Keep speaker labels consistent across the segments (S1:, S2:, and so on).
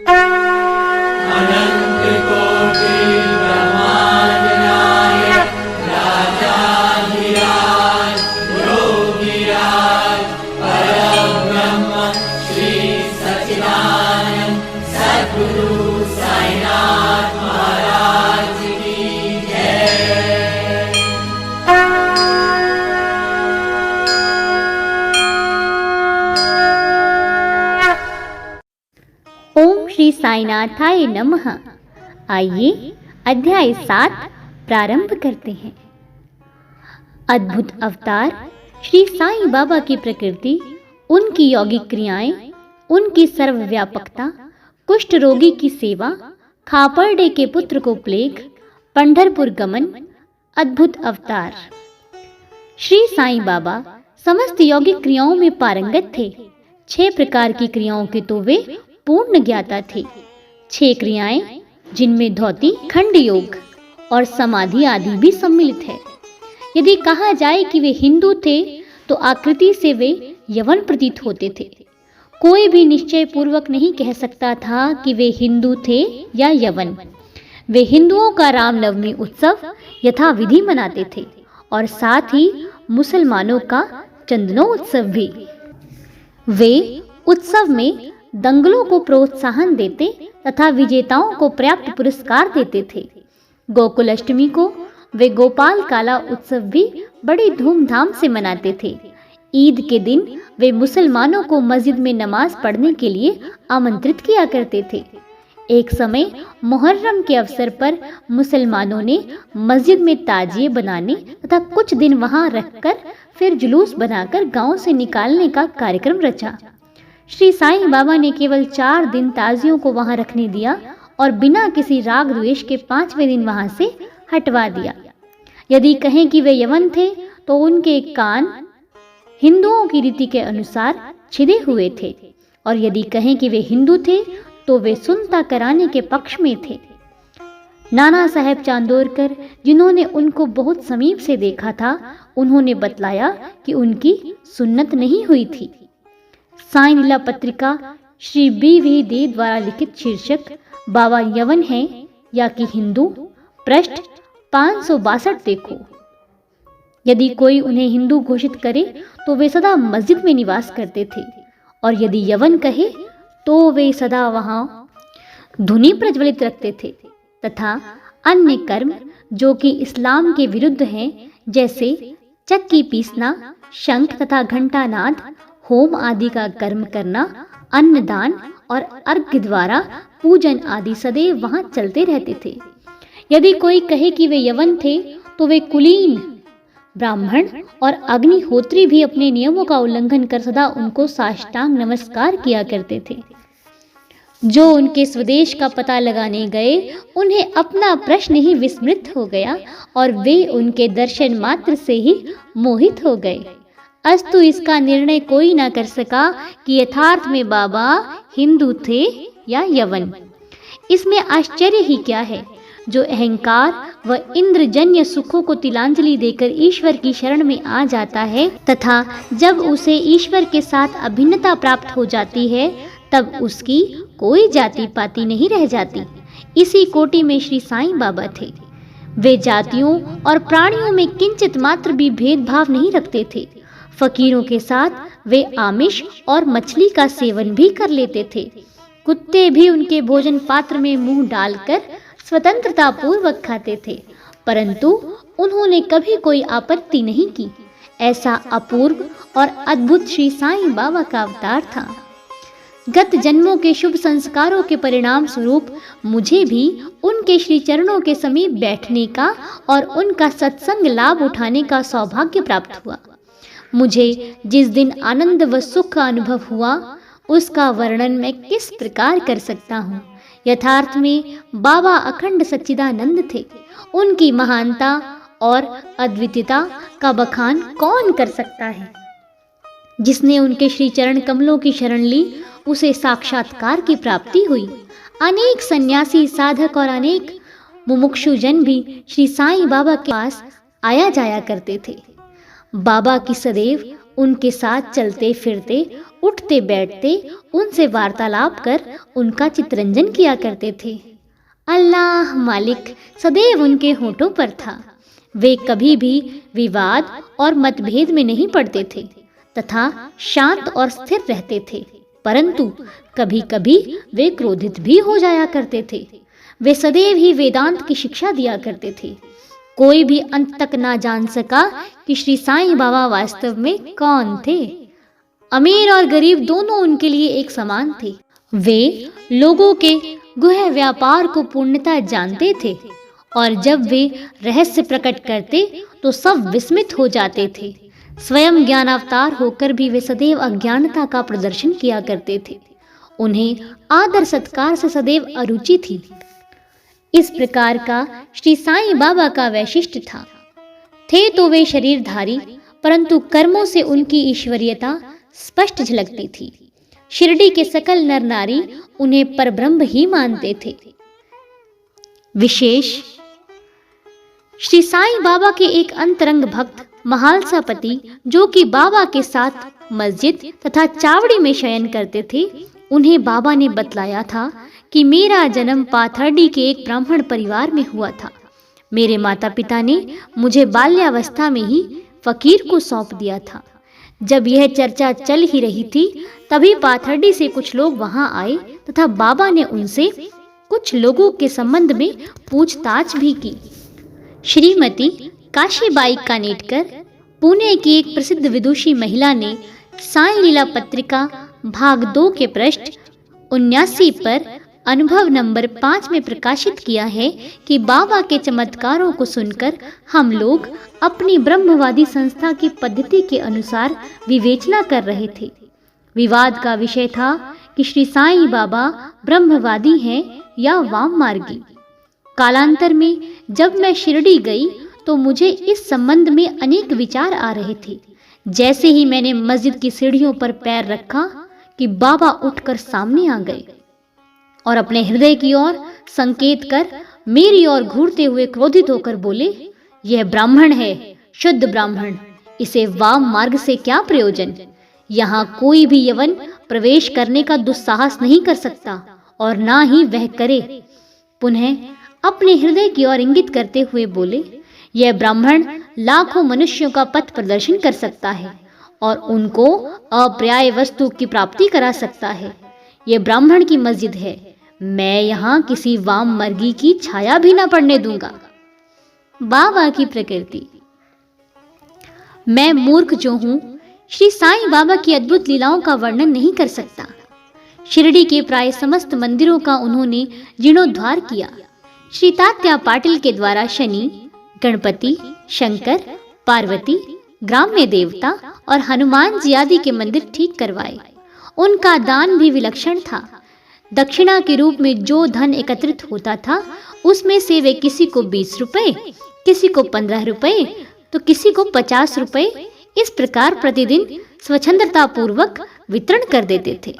S1: अनंत कोटि ब्रह्मांड नायक राजाधिराज योगीराज परब्रह्म श्री सच्चिदानंद सद्गुरु साईनाथ महाराज की जय।
S2: ओम श्री साईनाथाय नमः। आइए अध्याय 7 प्रारंभ करते हैं। अद्भुत अवतार श्री साईं बाबा की प्रकृति, उनकी यौगिक क्रियाएं, उनकी सर्वव्यापकता, कुष्ठ रोगी की सेवा, खापर्डे के पुत्र को प्लेग, पंढरपुर गमन। अद्भुत अवतार श्री साईं बाबा समस्त यौगिक क्रियाओं में पारंगत थे। 6 प्रकार की क्रियाओं के तो वे पूर्ण ज्ञाता थे। 6 क्रियाएं जिनमें धौती, खंड योग और समाधि आदि भी सम्मिलित है। यदि कहा जाए कि वे हिंदू थे तो आकृति से वे यवन प्रतीत होते थे। कोई भी निश्चय पूर्वक नहीं कह सकता था कि वे हिंदू थे या यवन। वे हिंदुओं का रामनवमी उत्सव यथाविधि मनाते थे और साथ ही मुसलमानों का चंदनोत्सव भी। वे उत्सव में दंगलों को प्रोत्साहन देते तथा विजेताओं को पर्याप्त पुरस्कार देते थे। गोकुल अष्टमी को वे गोपाल काला उत्सव भी बड़ी धूमधाम से मनाते थे। ईद के दिन वे मुसलमानों को मस्जिद में नमाज पढ़ने के लिए आमंत्रित किया करते थे। एक समय मुहर्रम के अवसर पर मुसलमानों ने मस्जिद में ताजिए बनाने तथा कुछ दिन वहां रखकर फिर जुलूस बनाकर गांव से निकालने का कार्यक्रम रचा। श्री साईं बाबा ने केवल 4 दिन ताजियों को वहां रखने दिया और बिना किसी राग द्वेष के 5वें दिन वहां से हटवा दिया। यदि कहें कि वे यवन थे तो उनके कान हिंदुओं की रीति के अनुसार छिदे हुए थे, और यदि कहें कि वे हिंदू थे तो वे सुनता कराने के पक्ष में थे। नाना साहेब चांदोरकर, जिन्होंने उनको बहुत समीप से देखा था, उन्होंने बतलाया कि उनकी सुन्नत नहीं हुई थी। साईं लीला पत्रिका श्री B.V. दे द्वारा लिखित शीर्षक बाबा यवन हैं या कि हिंदू, पृष्ठ 562 देखो। यदि कोई उन्हें हिंदू घोषित करे तो वे सदा मस्जिद में निवास करते थे, और यदि यवन कहे तो वे सदा वहां धुनी प्रज्वलित रखते थे तथा अन्य कर्म जो कि इस्लाम के विरुद्ध हैं, जैसे चक्की पीसना, शंख तथा घंटानाद, होम आदि का कर्म करना, अन्नदान और अर्घ्य द्वारा पूजन आदि सदैव वहां चलते रहते थे। यदि कोई कहे कि वे यवन थे तो वे कुलीन, ब्राह्मण और अग्निहोत्री भी अपने नियमों का उल्लंघन कर सदा उनको साष्टांग नमस्कार किया करते थे। जो उनके स्वदेश का पता लगाने गए, उन्हें अपना प्रश्न ही विस्मृत हो गया और वे उनके दर्शन मात्र से ही मोहित हो गए। अस्तु इसका निर्णय कोई ना कर सका कि यथार्थ में बाबा हिंदू थे या यवन। इसमें आश्चर्य ही क्या है। जो अहंकार व इंद्रजन्य सुखों को तिलांजलि देकर ईश्वर की शरण में आ जाता है तथा जब उसे ईश्वर के साथ अभिन्नता प्राप्त हो जाती है, तब उसकी कोई जाति पाति नहीं रह जाती। इसी कोटि में श्री साईं बाबा थे। वे जातियों और प्राणियों में किंचित मात्र भी भेदभाव नहीं रखते थे। फकीरों के साथ वे आमिष और मछली का सेवन भी कर लेते थे। कुत्ते भी उनके भोजन पात्र में मुंह डालकर स्वतंत्रता पूर्वक खाते थे, परंतु उन्होंने कभी कोई आपत्ति नहीं की। ऐसा अपूर्व और अद्भुत श्री साईं बाबा का अवतार था। गत जन्मों के शुभ संस्कारों के परिणाम स्वरूप मुझे भी उनके श्री चरणों के समीप बैठने का और उनका सत्संग लाभ उठाने का सौभाग्य प्राप्त हुआ। मुझे जिस दिन आनंद व सुख का अनुभव हुआ, उसका वर्णन मैं किस प्रकार कर सकता हूँ। यथार्थ में बाबा अखंड सच्चिदानंद थे। उनकी महानता और अद्वितीयता का बखान कौन कर सकता है। जिसने उनके श्री चरण कमलों की शरण ली, उसे साक्षात्कार की प्राप्ति हुई। अनेक सन्यासी, साधक और अनेक मुमुक्षुजन भी श्री साईं बाबा के पास आया जाया करते थे। बाबा की सदैव उनके साथ चलते फिरते, उठते बैठते, उनसे वार्तालाप कर उनका चित्तरंजन किया करते थे। अल्लाह मालिक सदैव उनके होठों पर था। वे कभी भी विवाद और मतभेद में नहीं पड़ते थे तथा शांत और स्थिर रहते थे, परंतु कभी कभी वे क्रोधित भी हो जाया करते थे। वे सदैव ही वेदांत की शिक्षा दिया करते थे। कोई भी अंत तक ना जान सका कि श्री साईं बाबा वास्तव में कौन थे। अमीर और गरीब दोनों उनके लिए एक समान थे। वे लोगों के गुह व्यापार को पूर्णतः जानते थे और जब वे रहस्य प्रकट करते तो सब विस्मित हो जाते थे। स्वयं ज्ञानावतार होकर भी वे सदैव अज्ञानता का प्रदर्शन किया करते थे। उन्हें आदर सत्कार से सदैव अरुचि थी। इस प्रकार का श्री साईं बाबा का वैशिष्ट्य था। थे तो वे शरीरधारी, परंतु कर्मों से उनकी ईश्वरीयता स्पष्ट झलकती थी। शिरडी के सकल नर नारी उन्हें परब्रह्म ही मानते थे। विशेष श्री साईं बाबा के एक अंतरंग भक्त महालसापति, जो कि बाबा के साथ मस्जिद तथा चावड़ी में शयन करते थे, उन्हें बाबा ने बतलाया था कि मेरा जन्म पाथर्डी के एक ब्राह्मण परिवार में हुआ था। मेरे माता पिता ने मुझे बाल्यावस्था में ही फकीर को सौंप दिया था। जब यह चर्चा चल ही रही थी, तभी पाथर्डी से कुछ लोग वहां आए तथा बाबा ने उनसे कुछ लोगों के संबंध में पूछताछ भी की। श्रीमती काशीबाई कानेटकर, पुणे की एक प्रसिद्ध विदुषी महिला, ने साईं लीला पत्रिका भाग 2 के पृष्ठ 79 पर अनुभव नंबर 5 में प्रकाशित किया है कि बाबा के चमत्कारों को सुनकर हम लोग अपनी ब्रह्मवादी संस्था की पद्धति के अनुसार विवेचना कर रहे थे। विवाद का विषय था कि श्री साईं बाबा ब्रह्मवादी हैं या वाम मार्गी। कालांतर में जब मैं शिरडी गई तो मुझे इस संबंध में अनेक विचार आ रहे थे। जैसे ही मैंने मस्जिद की सीढ़ियों पर पैर रखा कि बाबा उठकर सामने आ गए और अपने हृदय की ओर संकेत कर मेरी ओर घूरते हुए क्रोधित होकर बोले, यह ब्राह्मण है, शुद्ध ब्राह्मण, इसे वाम मार्ग से क्या प्रयोजन। यहाँ कोई भी यवन प्रवेश करने का दुस्साहस नहीं कर सकता और ना ही वह करे। पुनः अपने हृदय की ओर इंगित करते हुए बोले, यह ब्राह्मण लाखों मनुष्यों का पथ प्रदर्शन कर सकता है और उनको अपर्याय वस्तु की प्राप्ति करा सकता है। यह ब्राह्मण की मस्जिद है। मैं यहाँ किसी वाम मार्गी की छाया भी ना पड़ने दूंगा। बाबा की प्रकृति। मैं मूर्ख जो हूँ, श्री साईं बाबा की अद्भुत लीलाओं का वर्णन नहीं कर सकता। शिरडी के प्राय समस्त मंदिरों का उन्होंने जीर्णोद्धार किया। श्री तात्या पाटिल के द्वारा शनि, गणपति, शंकर, पार्वती, ग्राम्य देवता और हनुमान जी आदि के मंदिर ठीक करवाए। उनका दान भी विलक्षण था। दक्षिणा के रूप में जो धन एकत्रित होता था, उसमें से वे किसी को 20 रुपए, किसी को 15 रुपए, तो किसी को 50 रुपए, इस प्रकार प्रतिदिन स्वच्छंदता पूर्वक वितरण कर देते थे।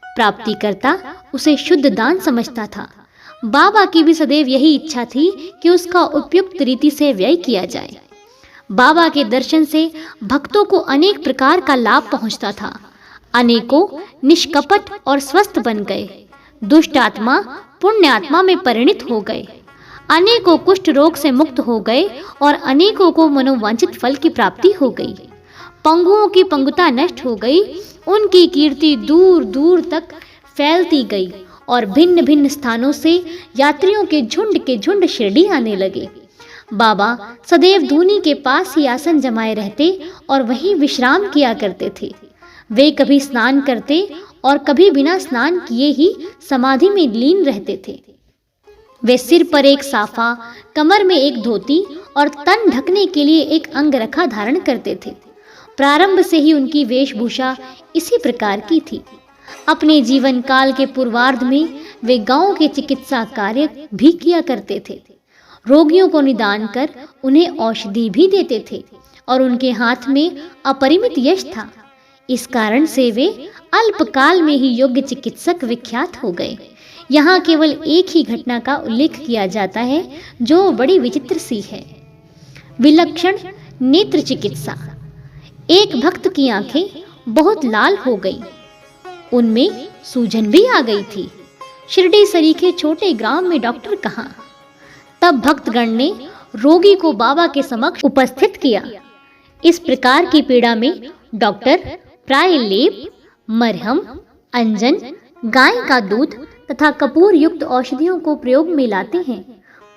S2: प्राप्तिकर्ता उसे शुद्ध दान समझता था। बाबा की भी सदैव यही इच्छा थी कि उसका उपयुक्त रीति से व्यय किया जाए। बाबा के दर्शन से भक्तों को अनेक प्रकार का लाभ पहुंचता था। अनेकों निष्कपट और स्वस्थ बन गए। दुष्ट आत्मा पुण्य आत्मा में परिणित हो गए। अनेकों कुष्ठ रोग से मुक्त हो गए और अनेकों को मनोवांछित फल की प्राप्ति हो गई। पंगुओं की पंगुता नष्ट हो गई। उनकी कीर्ति दूर दूर तक फैलती गई और भिन्न भिन्न स्थानों से यात्रियों के झुंड शिरडी आने लगे। बाबा सदैव धूनी के पास ही आसन जमाए रहते और वहीं विश्राम किया करते थे। वे कभी स्नान करते और कभी बिना स्नान किए ही समाधि में लीन रहते थे। वे सिर पर एक साफा, कमर में एक धोती और तन ढकने के लिए एक अंगरखा धारण करते थे। प्रारंभ से ही उनकी वेशभूषा इसी प्रकार की थी। अपने जीवन काल के पूर्वार्ध में वे गांव के चिकित्सा कार्य भी किया करते थे। रोगियों को निदान कर उन्हें औषधि भी देते थे और उनके हाथ में अपरिमित यश था। इस कारण से वे अल्पकाल में ही योग्य चिकित्सक विख्यात हो गए। यहाँ केवल एक ही घटना का उल्लेख किया जाता है जो बड़ी विचित्र सी है। विलक्षण नेत्र चिकित्सा। एक भक्त की आंखें बहुत लाल हो गई, उनमें सूजन भी आ गई थी। शिरडी सरीखे छोटे ग्राम में डॉक्टर कहाँ। तब भक्तगण ने रोगी को बाबा के समक्ष उपस्थित किया। इस प्रकार की पीड़ा में डॉक्टर प्राय लेप, मरहम, अंजन, गाय का दूध तथा कपूर युक्त औषधियों को प्रयोग में लाते हैं,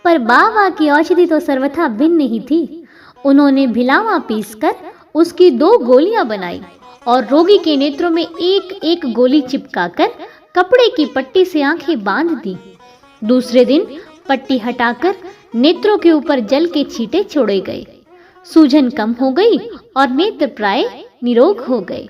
S2: पर बाबा की औषधि तो सर्वथा भिन्न ही थी। उन्होंने भिलावा पीसकर उसकी 2 गोलियां बनाई और रोगी के नेत्रों में एक एक गोली चिपकाकर कपड़े की पट्टी से आंखें बांध दी। दूसरे दिन पट्टी हटाकर नेत्रों के ऊपर जल के छींटे छोड़े गए। सूजन कम हो गई और नेत्र प्राय निरोग हो गए।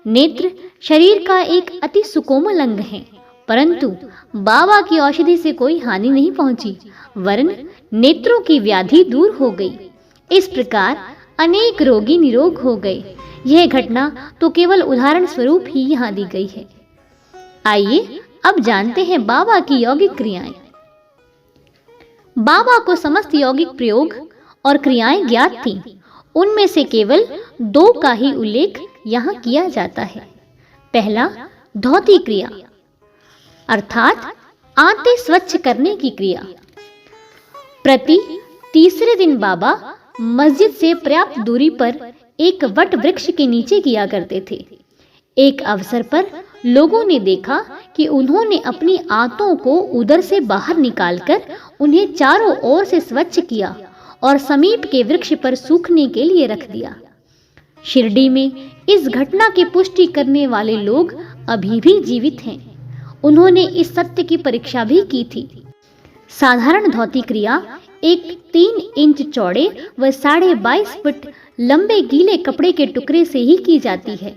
S2: नेत्र शरीर का एक अति सुकोमल अंग है, परंतु बाबा की औषधि से कोई हानि नहीं पहुंची, वरन नेत्रों की व्याधि दूर हो गई। इस प्रकार अनेक रोगी निरोग हो गए। यह घटना तो केवल उदाहरण स्वरूप ही यहाँ दी गई है। आइए अब जानते हैं बाबा की यौगिक क्रियाएं। बाबा को समस्त यौगिक प्रयोग और क्रियाएं ज्ञात थीं। उनमें से केवल 2 का ही उल्लेख यहाँ किया जाता है। पहला, धौती क्रिया अर्थात आंतें स्वच्छ करने की क्रिया। प्रति तीसरे दिन बाबा मस्जिद से पर्याप्त दूरी पर एक वट वृक्ष के नीचे किया करते थे। एक अवसर पर लोगों ने देखा कि उन्होंने अपनी आंतों को उदर से बाहर निकालकर उन्हें चारों ओर से स्वच्छ किया और समीप के वृक्ष पर सूखने के लिए रख दिया। शिरडी में इस घटना की पुष्टि करने वाले लोग अभी भी जीवित हैं। उन्होंने इस सत्य की परीक्षा भी की थी। साधारण धौती क्रिया एक 3 इंच चौड़े व 22.5 फुट लंबे गीले कपड़े के टुकड़े से ही की जाती है।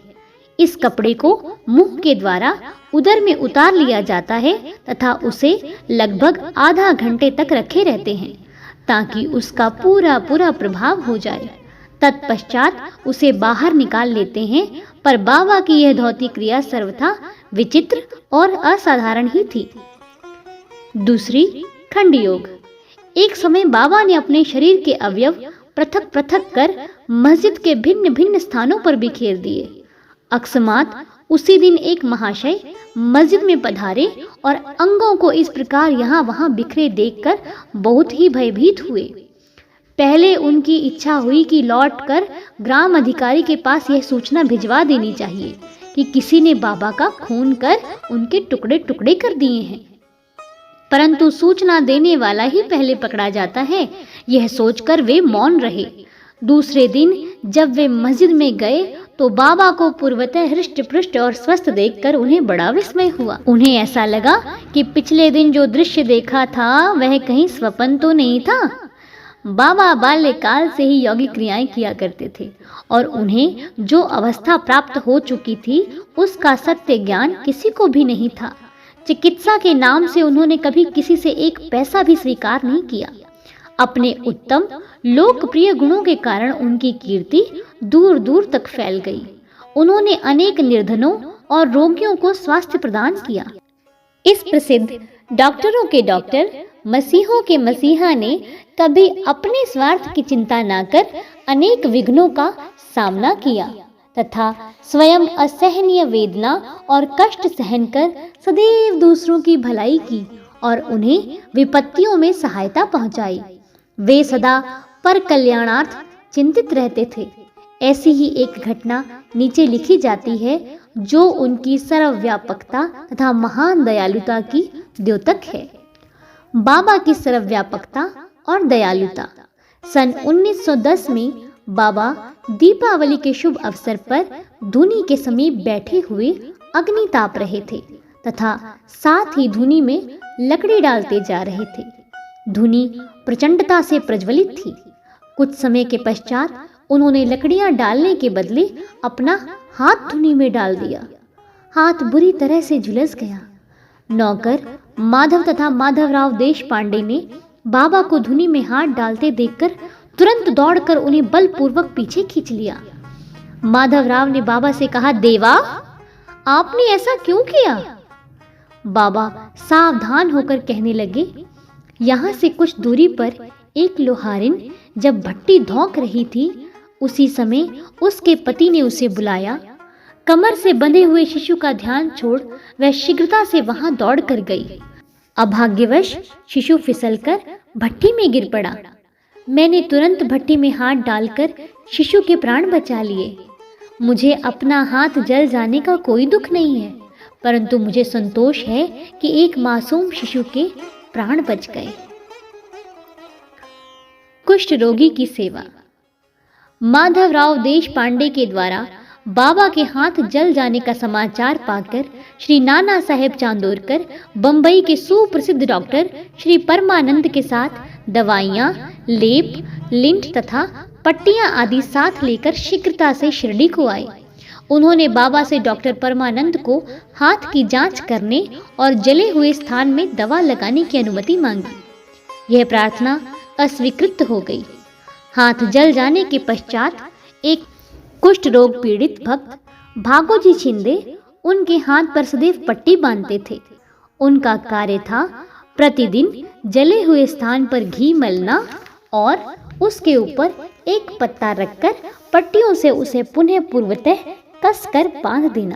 S2: इस कपड़े को मुंह के द्वारा उदर में उतार लिया जाता है तथा उसे लगभग आधा घंटे तक रखे रहते हैं ताकि उसका पूरा प्रभाव हो जाए। तत्पश्चात उसे बाहर निकाल लेते हैं। पर बाबा की यह धौती क्रिया सर्वथा विचित्र और असाधारण ही थी। दूसरी, खंड योग। एक समय बाबा ने अपने शरीर के अवयव पृथक पृथक कर मस्जिद के भिन्न भिन्न स्थानों पर बिखेर दिए। अकस्मात उसी दिन एक महाशय मस्जिद में पधारे और अंगों को इस प्रकार यहाँ वहाँ बिखरे देखकर बहुत ही भयभीत हुए। पहले उनकी इच्छा हुई कि लौटकर ग्राम अधिकारी के पास यह सूचना भिजवा देनी चाहिए कि किसी ने बाबा का खून कर उनके टुकड़े टुकड़े कर दिए हैं, परंतु सूचना देने वाला ही पहले पकड़ा जाता है। यह सोचकर वे मौन रहे। दूसरे दिन जब वे मस्जिद में गए तो बाबा को पूर्वतः हृष्ट पुष्ट और स्वस्थ देखकर उन्हें बड़ा विस्मय हुआ। उन्हें ऐसा लगा कि पिछले दिन जो दृश्य देखा था वह कहीं स्वप्न तो नहीं था। बाबा बाल्यकाल से ही यौगिक क्रियाएं किया करते थे और उन्हें जो अवस्था प्राप्त हो चुकी थी उसका सत्य ज्ञान किसी को भी नहीं था। चिकित्सा के नाम से उन्होंने कभी किसी से एक पैसा भी स्वीकार नहीं किया। अपने उत्तम लोकप्रिय गुणों के कारण उनकी कीर्ति दूर दूर तक फैल गई। उन्होंने अनेक निर्धनों और रोगियों को स्वास्थ्य प्रदान किया। इस प्रसिद्ध डॉक्टरों के डॉक्टर, मसीहों के मसीहा ने कभी अपने स्वार्थ की चिंता न कर अनेक विघ्नों का सामना किया तथा स्वयं असहनीय वेदना और कष्ट सहन कर सदैव दूसरों की भलाई की और उन्हें विपत्तियों में सहायता पहुंचाई। वे सदा पर कल्याणार्थ चिंतित रहते थे। ऐसी ही एक घटना नीचे लिखी जाती है जो उनकी सर्वव्यापकता तथा महान दयालुता की द्योतक है। बाबा की सर्वव्यापकता और दयालुता। सन 1910 में बाबा दीपावली के शुभ अवसर पर धुनी के समीप बैठे हुए अग्नि ताप रहे थे तथा साथ ही धुनी में लकड़ी डालते जा रहे थे। धुनी प्रचंडता से प्रज्वलित थी। कुछ समय के पश्चात उन्होंने लकड़ियां डालने के बदले अपना हाथ धुनी में डाल दिया। हाथ बुरी तरह से झुलस गया। नौकर माधव तथा माधवराव देश पांडे ने बाबा को धुनी में हाथ डालते देखकर तुरंत दौड़कर उन्हें बलपूर्वक पीछे खींच लिया। माधवराव ने बाबा से कहा, देवा, आपने ऐसा क्यों किया? बाबा सावधान होकर कहने लगे, यहाँ से कुछ दूरी पर एक लोहारिन जब भट्टी धौंक रही थी, उसी समय उसके पति ने उसे बुलाया। कमर से बंधे हुए शिशु का ध्यान छोड़ वह शीघ्रता से वहां दौड़ कर गई। अभाग्यवश शिशु फिसलकर भट्टी में गिर पड़ा। मैंने तुरंत भट्टी में हाथ डालकर शिशु के प्राण बचा लिए। मुझे अपना हाथ जल जाने का कोई दुख नहीं है, परंतु मुझे संतोष है कि एक मासूम शिशु के प्राण बच गए। कुष्ठ रोगी की सेवा। माधवराव देशपांडे के द्वारा बाबा के हाथ जल जाने का समाचार पाकर श्री नाना साहेब चांदोरकर बंबई के सुप्रसिद्ध डॉक्टर श्री परमानंद के साथ दवाइयाँ, लेप, लिंट तथा पट्टियाँ आदि साथ लेकर शीघ्रता से शिरडी को आए। उन्होंने बाबा से डॉक्टर परमानंद को हाथ की जांच करने और जले हुए स्थान में दवा लगाने की अनुमति मांगी। यह प्रार्थना अस्वीकृत हो गई। हाथ जल जाने के पश्चात एक कुष्ठ रोग पीड़ित भक्त भागोजी शिंदे उनके हाथ पर सदैव पट्टी बांधते थे। उनका कार्य था प्रतिदिन जले हुए स्थान पर घी मलना और उसके ऊपर एक पत्ता रखकर पट्टियों से उसे पुनः पूर्वतः कसकर बांध देना।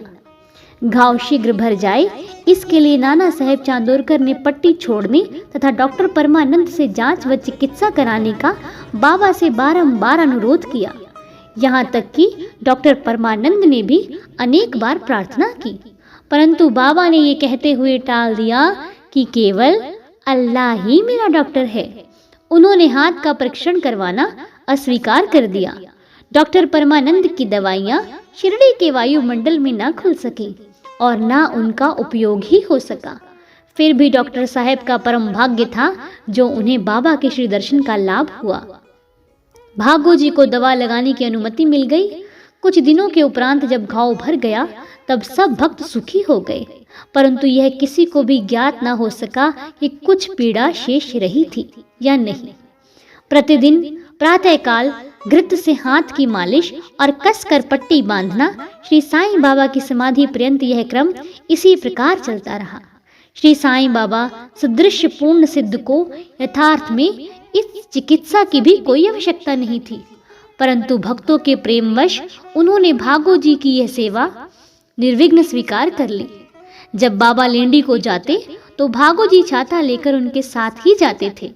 S2: घाव शीघ्र भर जाए, इसके लिए नाना साहेब चांदोरकर ने पट्टी छोड़ने तथा डॉक्टर परमानंद से जांच व चिकित्सा कराने का बाबा से बारंबार अनुरोध किया। यहाँ तक कि डॉक्टर परमानंद ने भी अनेक बार प्रार्थना की, परंतु बाबा ने ये कहते हुए टाल दिया कि केवल अल्लाह ही मेरा डॉक्टर है। उन्होंने हाथ का परीक्षण करवाना अस्वीकार कर दिया। डॉक्टर परमानंद की दवाइयाँ शिरडी के वायुमंडल में न खुल सकी और न उनका उपयोग ही हो सका। फिर भी डॉक्टर साहब का परम भाग्य था जो उन्हें बाबा के श्री दर्शन का लाभ हुआ। भागोजी को दवा लगाने की अनुमति मिल गई। कुछ दिनों के उपरांत जब घाव भर गया तब सब भक्त सुखी हो गए, परंतु यह किसी को भी ज्ञात न हो सका कि कुछ पीड़ा शेष रही थी या नहीं। प्रतिदिन प्रातःकाल घृत से हाथ की मालिश और कसकर पट्टी बांधना श्री साईं बाबा की समाधि पर्यंत यह क्रम इसी प्रकार चलता रहा। श्री साईं बाबा सदृश पूर्ण सिद्ध को यथार्थ में इस चिकित्सा की भी कोई आवश्यकता नहीं थी, परंतु भक्तों के प्रेमवश उन्होंने भागोजी की यह सेवा निर्विघ्न स्वीकार कर ली। जब बाबा लेंडी को जाते तो भागोजी छाता लेकर उनके साथ ही जाते थे।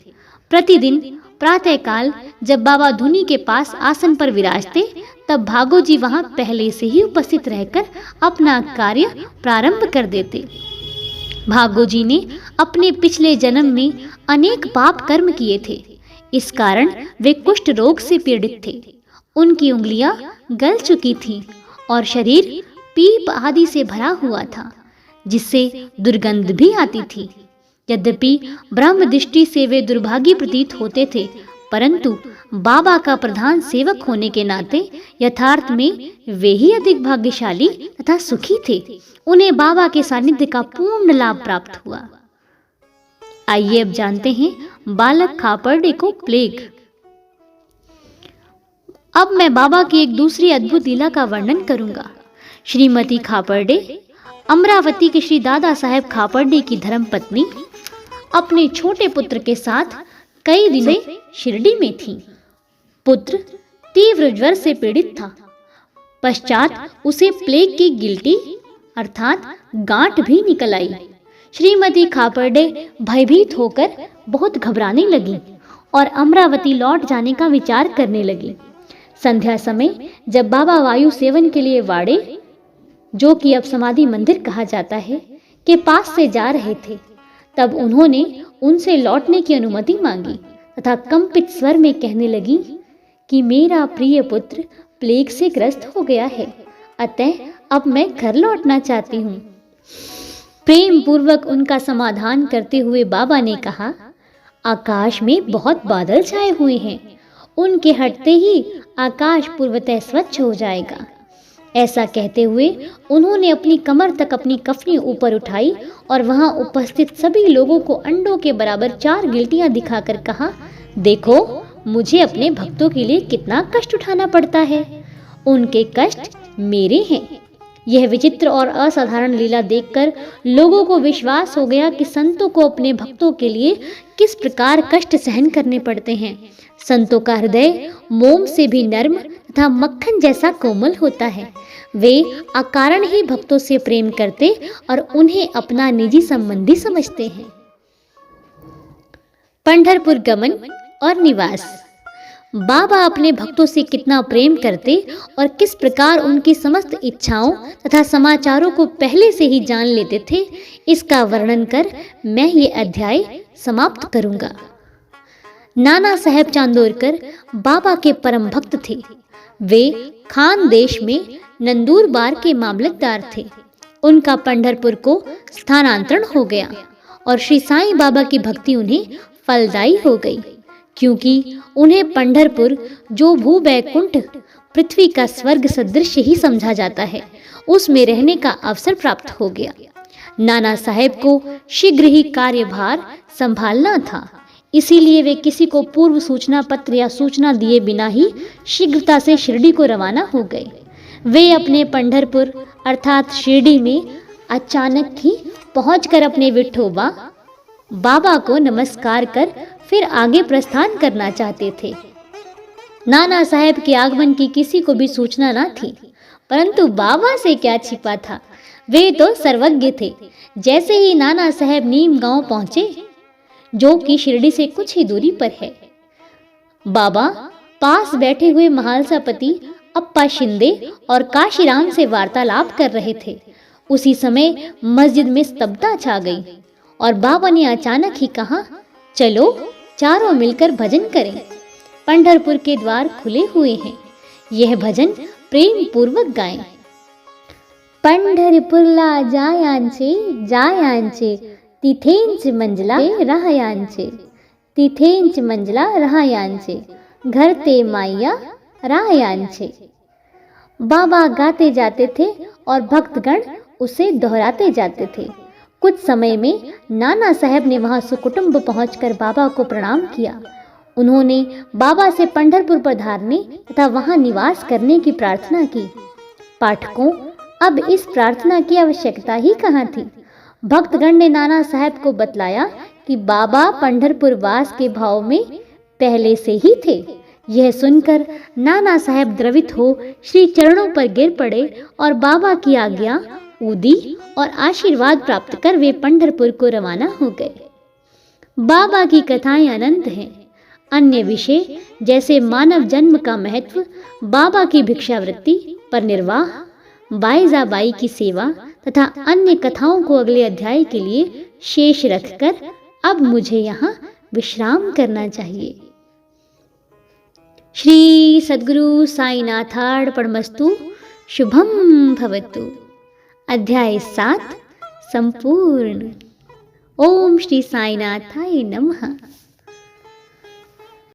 S2: प्रतिदिन प्रातःकाल जब बाबा धुनी के पास आसन पर विराजते तब भागोजी वहां पहले से ही उपस्थित रहकर अपना कार्य प्रारंभ कर देते। भागोजी ने अपने पिछले जन्म में अनेक पाप कर्म किए थे, इस कारण वे कुष्ठ रोग से पीड़ित थे। उनकी उंगलियां गल चुकी थीं और शरीर पीप आदि से भरा हुआ था, जिससे दुर्गंध भी आती थी। यद्यपि ब्रह्म दृष्टि से वे दुर्भागी प्रतीत होते थे, परंतु बाबा का प्रधान सेवक होने के नाते यथार्थ में वे ही अधिक भाग्यशाली तथा सुखी थे। उन्हें बाबा के सानिध्य का पूर्ण लाभ प्राप्त हुआ। आइए अब जानते हैं बालक खापर्डे को प्लेग। अब मैं बाबा की एक दूसरी अद्भुत लीला का वर्णन करूंगा। श्रीमती खापर्डे अमरावती के श्री दादा साहेब खापर्डे की धर्मपत्नी अपने छोटे पुत्र के साथ कई दिनों शिरडी में थी। पुत्र तीव्र ज्वर से पीड़ित था। पश्चात उसे प्लेग की गिल्टी अर्थात गांठ भी निकल आई। श्रीमती खापर्डे भयभीत होकर बहुत घबराने लगी और अमरावती लौट जाने का विचार करने लगी। संध्या समय जब बाबा वायु सेवन के लिए वाड़े, जो कि अब समाधि मंदिर कहा जाता है, के पास से जा रहे थे, तब उन्होंने उनसे लौटने की अनुमति मांगी तथा कंपित स्वर में कहने लगी कि मेरा प्रिय पुत्र प्लेग से ग्रस्त हो गया है, अतः अब मैं घर लौटना चाहती हूँ। प्रेम पूर्वक उनका समाधान करते हुए बाबा ने कहा, आकाश में बहुत बादल छाए हुए हैं, उनके हटते ही आकाश पूर्वतः स्वच्छ हो जाएगा। ऐसा कहते हुए उन्होंने अपनी कमर तक अपनी कफनी ऊपर उठाई और वहां उपस्थित सभी लोगों को अंडों के बराबर 4 गिल्टियां दिखाकर कहा, देखो मुझे अपने भक्तों के लिए कितना कष्ट उठाना पड़ता है, उनके कष्ट मेरे हैं। यह विचित्र और असाधारण लीला देखकर लोगों को विश्वास हो गया कि संतों को अपने भक्तों के लिए किस प्रकार कष्ट सहन करने पड़ते हैं। संतों का हृदय मोम से भी नर्म तथा मक्खन जैसा कोमल होता है। वे अकारण ही भक्तों से प्रेम करते और उन्हें अपना निजी संबंधी समझते हैं। पंढरपुर गमन और निवास। बाबा अपने भक्तों से कितना प्रेम करते और किस प्रकार उनकी समस्त इच्छाओं तथा समाचारों को पहले से ही जान लेते थे, इसका वर्णन कर मैं ये अध्याय समाप्त करूंगा। नाना साहेब चांदोरकर बाबा के परम भक्त थे। वे खान देश में नंदुरबार के मामलतदार थे। उनका पंढरपुर को स्थानांतरण हो गया और श्री साईं बाबा की भक्ति उन्हें फलदायी हो गई, क्योंकि उन्हें पंढरपुर, जो भूवैकुंठ पृथ्वी का स्वर्ग सदृश ही समझा जाता है, उसमें रहने का अवसर प्राप्त हो गया। नाना साहेब को शीघ्र ही कार्यभार संभालना था, इसीलिए वे किसी को पूर्व सूचना पत्र या सूचना दिए बिना ही शीघ्रता से शिरडी को रवाना हो गए। वे अपने पंढरपुर अर्थात शिरडी में अचानक ही पहुंचकर अपने विठोबा बाबा को नमस्कार कर फिर आगे प्रस्थान करना चाहते थे। नाना साहेब के आगमन की किसी को भी सूचना न थी, परंतु बाबा से क्या छिपा था, वे तो सर्वज्ञ थे। जैसे ही नाना साहेब नीम गांव पहुंचे, जो कि शिरडी से कुछ ही दूरी पर है, बाबा पास बैठे हुए महालसापति अप्पा शिंदे और काशीराम से वार्तालाप कर रहे थे। उसी समय मस्जिद में स्तब्धता छा गई और बाबा ने अचानक ही कहा, चलो चारों मिलकर भजन करें। पंढरपुर के द्वार खुले हुए हैं, यह भजन प्रेम पूर्वक गाएं। पंढरपूरला जायांचे तिथेंच मंजला राहायांचे, तिथेंच मंजला राहायांचे, घर ते माया राहायांचे। बाबा गाते जाते थे और भक्तगण उसे दोहराते जाते थे। कुछ समय में नाना साहेब ने वहां सुकुटुंब पहुंचकर बाबा को प्रणाम किया। उन्होंने बाबा से पंढरपुर पधारने तथा वहां निवास करने की प्रार्थना की। पाठकों, अब इस प्रार्थना की आवश्यकता ही कहाँ थी। भक्तगण ने नाना साहेब को बतलाया कि बाबा पंढरपुर वास के भाव में पहले से ही थे। यह सुनकर नाना साहेब द्रवित हो श्री चरणों पर गिर पड़े और बाबा की आज्ञा ऊदी और आशीर्वाद प्राप्त कर वे पंढरपुर को रवाना हो गए। बाबा की कथाएं अनंत हैं। अन्य विषय जैसे मानव जन्म का महत्व, बाबा की भिक्षावृत्ति पर निर्वाह, बाईजाबाई की सेवा तथा अन्य कथाओं को अगले अध्याय के लिए शेष रखकर अब मुझे यहाँ विश्राम करना चाहिए। श्री सद्गुरु साईनाथार्पणमस्तु। शुभम भवतु। अध्याय 7 संपूर्ण। ओम श्री साईनाथाय नमः।